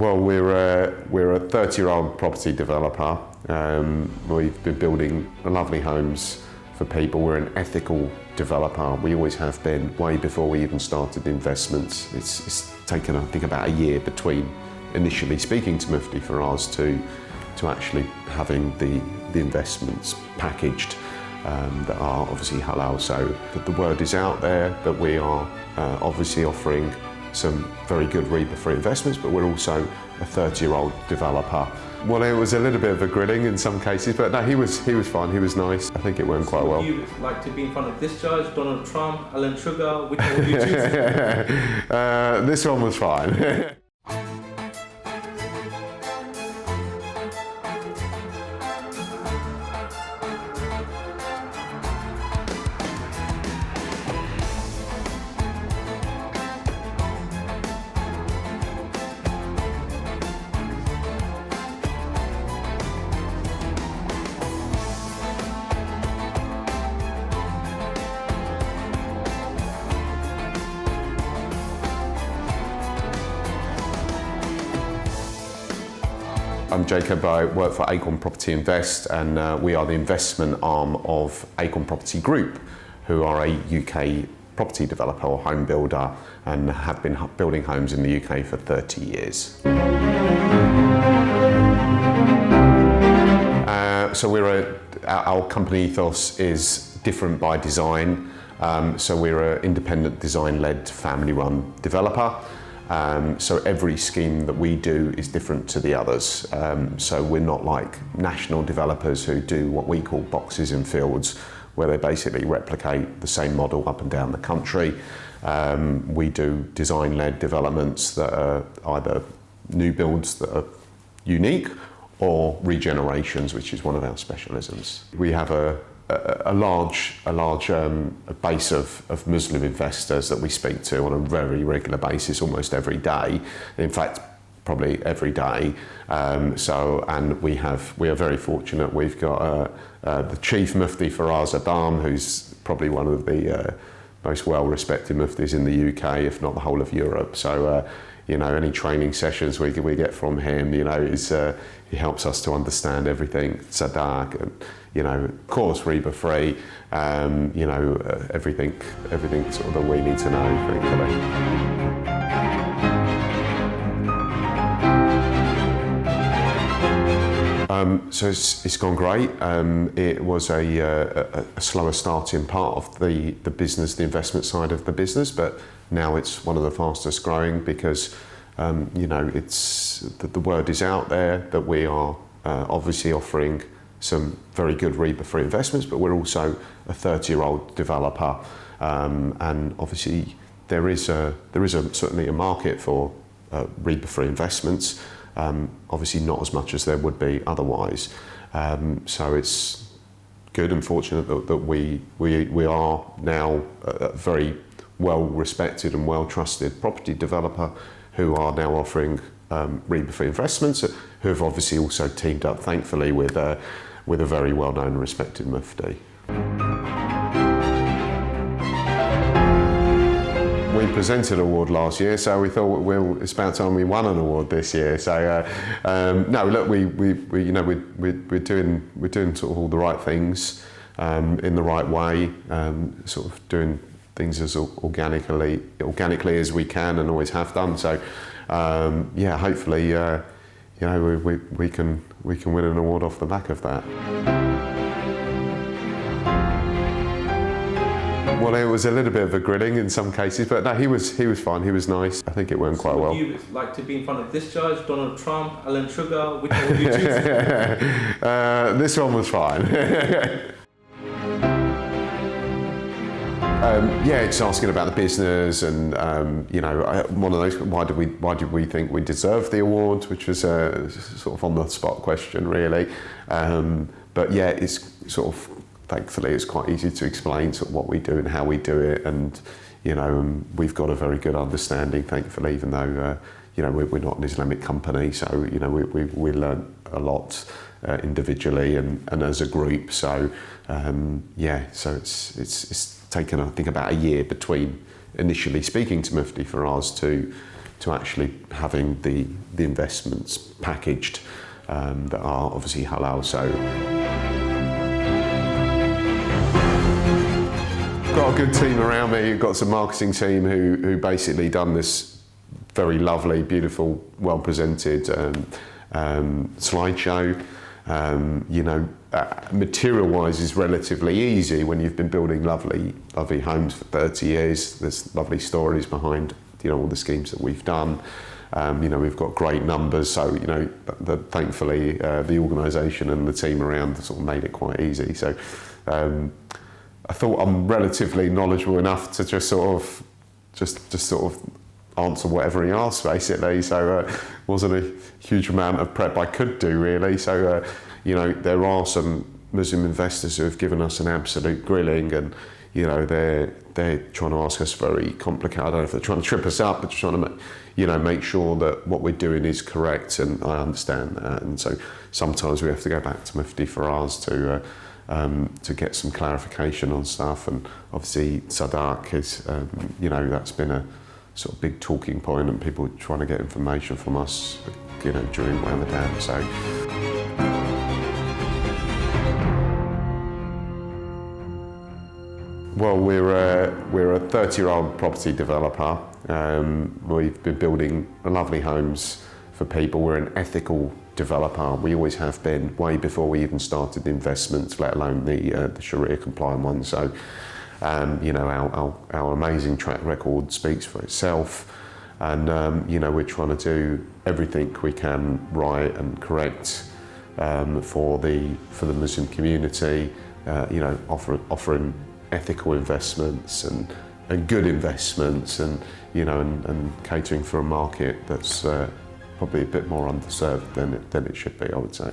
Well, we're a 30-year-old property developer. We've been building lovely homes for people. We're an ethical developer. We always have been, way before we even started investments. It's taken, I think, about a year between initially speaking to Mufti Faraz to actually having the investments packaged that are obviously halal. So that the word is out there that we are obviously offering some very good riba-free investments, but we're also a 30-year-old developer. Well, it was a little bit of a grilling in some cases, but no, he was fine, he was nice. I think it went quite well. Would you like to be in front of this judge, Donald Trump, Alan Sugar? Which one would you choose? This one was fine. I'm Jacob, I work for Acorn Property Invest, and we are the investment arm of Acorn Property Group, who are a UK property developer or home builder and have been building homes in the UK for 30 years. So our company ethos is different by design. So we're an independent design-led family-run developer. So every scheme that we do is different to the others. So we're not like national developers who do what we call boxes and fields, where they basically replicate the same model up and down the country. We do design-led developments that are either new builds that are unique or regenerations, which is one of our specialisms. We have a large base of Muslim investors that we speak to on a very regular basis, almost every day. In fact, probably every day. And we are very fortunate. We've got the Chief Mufti Faraz Adam, who's probably one of the most well-respected muftis in the UK, if not the whole of Europe. So, any training sessions we get from him, he helps us to understand everything Sadaq and, of course, riba-free, everything sort of that we need to know, thankfully. So it's gone great. It was a slower starting part of the business, the investment side of the business, but now it's one of the fastest growing because it's the word is out there that we are obviously offering some very good riba-free investments, but we're also a 30-year-old developer, and obviously there is certainly a market for riba-free investments. Obviously not as much as there would be otherwise. So it's good and fortunate that we are now a very well-respected and well-trusted property developer who are now offering riba-free investments, who have obviously also teamed up, thankfully, with a very well-known and respected mufti. We presented an award last year, so we thought it's about time we won an award this year. So no, look, we're doing sort of all the right things in the right way, sort of doing things as organically as we can and always have done. So yeah, hopefully we can win an award off the back of that. Well, it was a little bit of a grilling in some cases, but no, he was fine, he was nice. I think it went quite well. Would you like to be in front of this judge, Donald Trump, Alan Sugar? Which one would you choose? This one was fine. Yeah, it's asking about the business and one of those. Why did we think we deserved the award? Which was a sort of on the spot question, really. But yeah, it's sort of. Thankfully, it's quite easy to explain sort of what we do and how we do it, and we've got a very good understanding. Thankfully, even though we're not an Islamic company, so we learn a lot individually and as a group. So yeah, so it's taken, I think, about a year between initially speaking to Mufti Faraz to actually having the investments packaged that are obviously halal. So got a good team around me. Got some marketing team who basically done this very lovely, beautiful, well presented slideshow. Material-wise is relatively easy when you've been building lovely homes for 30 years. There's lovely stories behind all the schemes that we've done. We've got great numbers, so thankfully the organisation and the team around sort of made it quite easy. So I thought I'm relatively knowledgeable enough to just sort of answer whatever he asked, basically. So wasn't a huge amount of prep I could do, really. So there are some Muslim investors who have given us an absolute grilling, and they're trying to ask us very complicated. I don't know if they're trying to trip us up, but they're trying to make sure that what we're doing is correct, and I understand that. And so sometimes we have to go back to Mufti Faraz to get some clarification on stuff. And obviously Sadaq is that's been a sort of big talking point, and people trying to get information from us during Ramadan. So well, we're a 30-year-old property developer. We've been building lovely homes for people. We're an ethical developer. We always have been, way before we even started the investments, let alone the Sharia-compliant one. So our amazing track record speaks for itself, and we're trying to do everything we can right and correct for the Muslim community. Offering ethical investments and good investments, and catering for a market that's probably a bit more underserved than it should be, I would say.